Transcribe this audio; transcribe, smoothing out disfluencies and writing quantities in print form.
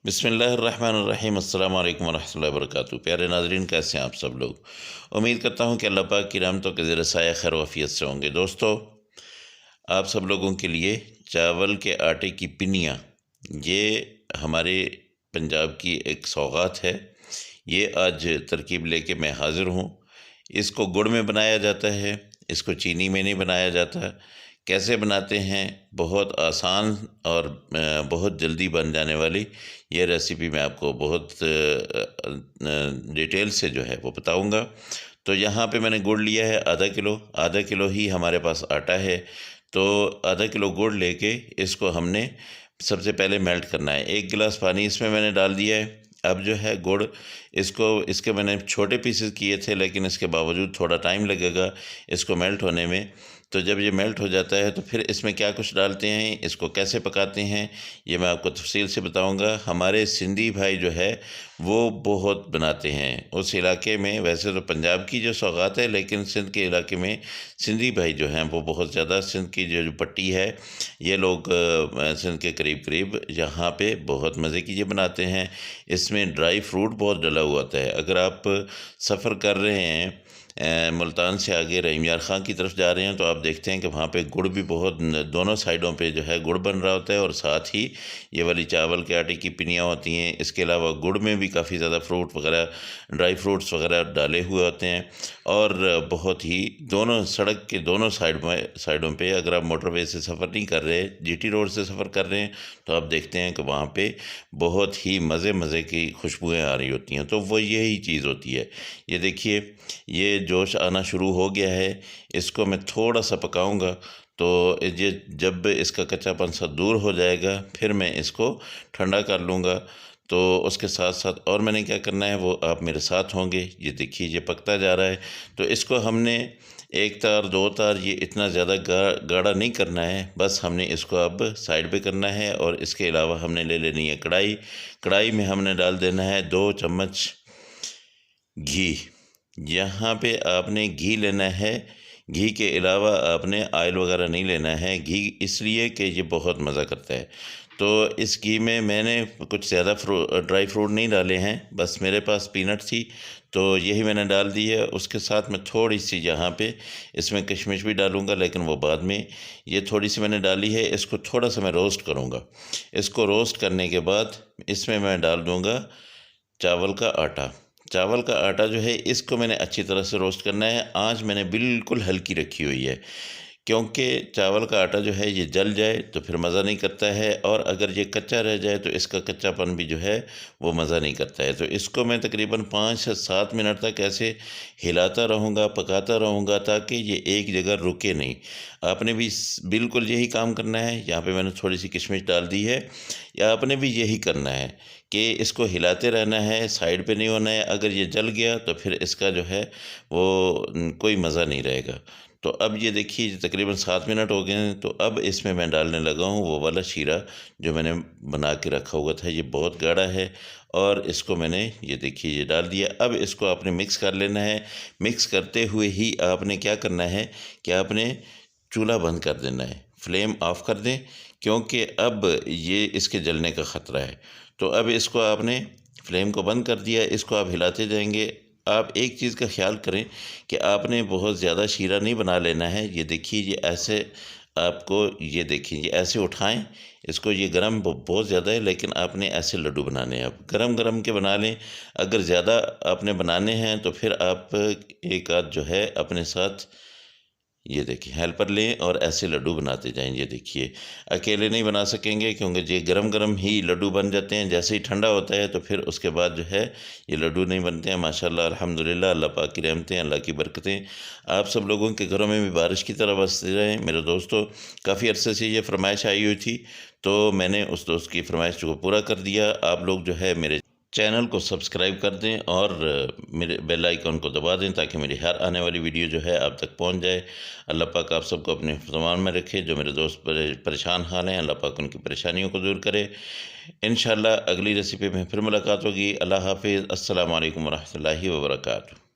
बिस्मिल्लाहिर्रहमानिर्रहीम अस्सलाम वालेकुम वरहमतुल्लाहि वबरकातुहू। प्यारे नाज़रीन, कैसे हैं आप सब लोग। उम्मीद करता हूँ कि अल्लाह पाक की रहमतों के ज़ेर साया खैर वफ़ियत से होंगे। दोस्तों, आप सब लोगों के लिए चावल के आटे की पिनिया, ये हमारे पंजाब की एक सौगात है। ये आज तरकीब लेके मैं हाज़िर हूँ। इसको गुड़ में बनाया जाता है, इसको चीनी में नहीं बनाया जाता। कैसे बनाते हैं, बहुत आसान और बहुत जल्दी बन जाने वाली ये रेसिपी मैं आपको बहुत डिटेल से जो है वो बताऊंगा। तो यहाँ पे मैंने गुड़ लिया है आधा किलो ही हमारे पास आटा है। तो आधा किलो गुड़ लेके इसको हमने सबसे पहले मेल्ट करना है। 1 गिलास पानी इसमें मैंने डाल दिया है। अब जो है गुड़, इसके मैंने छोटे पीसेस किए थे, लेकिन इसके बावजूद थोड़ा टाइम लगेगा इसको मेल्ट होने में। तो जब ये मेल्ट हो जाता है तो फिर इसमें क्या कुछ डालते हैं, इसको कैसे पकाते हैं, ये मैं आपको तफसील से बताऊंगा। हमारे सिंधी भाई जो है वो बहुत बनाते हैं उस इलाके में। वैसे तो पंजाब की जो सौगात है, लेकिन सिंध के इलाके में सिंधी भाई जो हैं वो बहुत ज़्यादा, सिंध की जो पट्टी है, ये लोग सिंध के करीब करीब यहाँ पे बहुत मज़े की ये बनाते हैं। इसमें ड्राई फ्रूट बहुत डला हुआ होता है। अगर आप सफ़र कर रहे हैं मुल्तान से आगे रहीम यार ख़ां की तरफ जा रहे हैं, तो आप देखते हैं कि वहाँ पे गुड़ भी बहुत, दोनों साइडों पे जो है गुड़ बन रहा होता है, और साथ ही ये वाली चावल के आटे की पिनियाँ होती हैं। इसके अलावा गुड़ में भी काफ़ी ज़्यादा फ्रूट वगैरह, ड्राई फ्रूट्स वगैरह डाले हुए होते हैं। और बहुत ही दोनों सड़क के दोनों साइडों पे अगर आप मोटरवे से सफ़र नहीं कर रहे, जीटी रोड से सफ़र कर रहे हैं, तो आप देखते हैं कि वहाँ पे बहुत ही मज़े की खुशबुएँ आ रही होती हैं। तो वो यही चीज़ होती है। ये देखिए, ये जोश आना शुरू हो गया है। इसको मैं थोड़ा सा पकाऊंगा, तो ये जब इसका कच्चापन सा दूर हो जाएगा फिर मैं इसको ठंडा कर लूँगा। तो उसके साथ साथ और मैंने क्या करना है वो आप मेरे साथ होंगे। ये देखिए, ये पकता जा रहा है। तो इसको हमने 1 तार 2 तार ये इतना ज़्यादा गाढ़ा नहीं करना है, बस हमने इसको अब साइड पे करना है। और इसके अलावा हमने ले लेनी है कढ़ाई। कढ़ाई में हमने डाल देना है 2 चम्मच घी। यहाँ पे आपने घी लेना है। घी के अलावा आपने ऑयल वगैरह नहीं लेना है। घी इसलिए कि ये बहुत मज़ा करता है। तो इस घी में मैंने कुछ ज़्यादा ड्राई फ्रूट नहीं डाले हैं, बस मेरे पास पीनट थी तो यही मैंने डाल दी है। उसके साथ में थोड़ी सी यहाँ पे इसमें किशमिश भी डालूँगा, लेकिन वो बाद में। ये थोड़ी सी मैंने डाली है। इसको थोड़ा सा मैं रोस्ट करूँगा। इसको रोस्ट करने के बाद इसमें मैं डाल दूँगा चावल का आटा। चावल का आटा जो है, इसको मैंने अच्छी तरह से रोस्ट करना है। आँच मैंने बिल्कुल हल्की रखी हुई है, क्योंकि चावल का आटा जो है ये जल जाए तो फिर मज़ा नहीं करता है, और अगर ये कच्चा रह जाए तो इसका कच्चापन भी जो है वो मज़ा नहीं करता है। तो इसको मैं तकरीबन 5 से 7 मिनट तक ऐसे हिलाता रहूँगा, पकाता रहूँगा, ताकि ये एक जगह रुके नहीं। आपने भी बिल्कुल यही काम करना है। यहाँ पे मैंने थोड़ी सी किशमिश डाल दी है। या आपने भी यही करना है कि इसको हिलाते रहना है, साइड पे नहीं होना है। अगर ये जल गया तो फिर इसका जो है वो कोई मज़ा नहीं रहेगा। तो अब ये देखिए, तकरीबन 7 मिनट हो गए हैं। तो अब इसमें मैं डालने लगा हूँ वो वाला शीरा जो मैंने बना के रखा हुआ था। ये बहुत गाढ़ा है, और इसको मैंने, ये देखिए, ये डाल दिया। अब इसको आपने मिक्स कर लेना है। मिक्स करते हुए ही आपने क्या करना है कि आपने चूल्हा बंद कर देना है, फ्लेम ऑफ कर दें, क्योंकि अब ये इसके जलने का ख़तरा है। तो अब इसको आपने फ्लेम को बंद कर दिया। इसको आप हिलाते जाएंगे। आप एक चीज़ का ख्याल करें कि आपने बहुत ज़्यादा शीरा नहीं बना लेना है। ये देखिए, ये ऐसे आपको, ये देखिए, ये ऐसे उठाएं इसको। ये गरम बहुत ज़्यादा है, लेकिन आपने ऐसे लड्डू बनाने हैं। आप गरम गरम के बना लें। अगर ज़्यादा आपने बनाने हैं तो फिर आप एक आध जो है अपने साथ, ये देखिए, हेल्पर लें और ऐसे लड्डू बनाते जाएं। ये देखिए, अकेले नहीं बना सकेंगे, क्योंकि ये गरम गरम ही लड्डू बन जाते हैं। जैसे ही ठंडा होता है तो फिर उसके बाद जो है ये लड्डू नहीं बनते हैं। माशाल्लाह, अल्हम्दुलिल्लाह, अल्लाह पाक की रहमतें, अल्लाह की बरकतें आप सब लोगों के घरों में भी बारिश की तरह बरसती रहें। मेरे दोस्तों, काफ़ी अरसे से ये फरमाइश आई हुई थी, तो मैंने उस दोस्त की फरमाइश को पूरा कर दिया। आप लोग जो है मेरे चैनल को सब्सक्राइब कर दें और मेरे बेल आइकन को दबा दें, ताकि मेरी हर आने वाली वीडियो जो है आप तक पहुंच जाए। अल्लाह पाक आप सबको अपने फ़रमान में रखे। जो मेरे दोस्त परेशान हाल हैं, अल्लाह पाक उनकी परेशानियों को दूर करे। इंशाल्लाह अगली रेसिपी में फिर मुलाकात होगी। अल्लाह हाफिज़। अस्सलामु अलैकुम वरहमतुल्लाहि वबरकातुहू।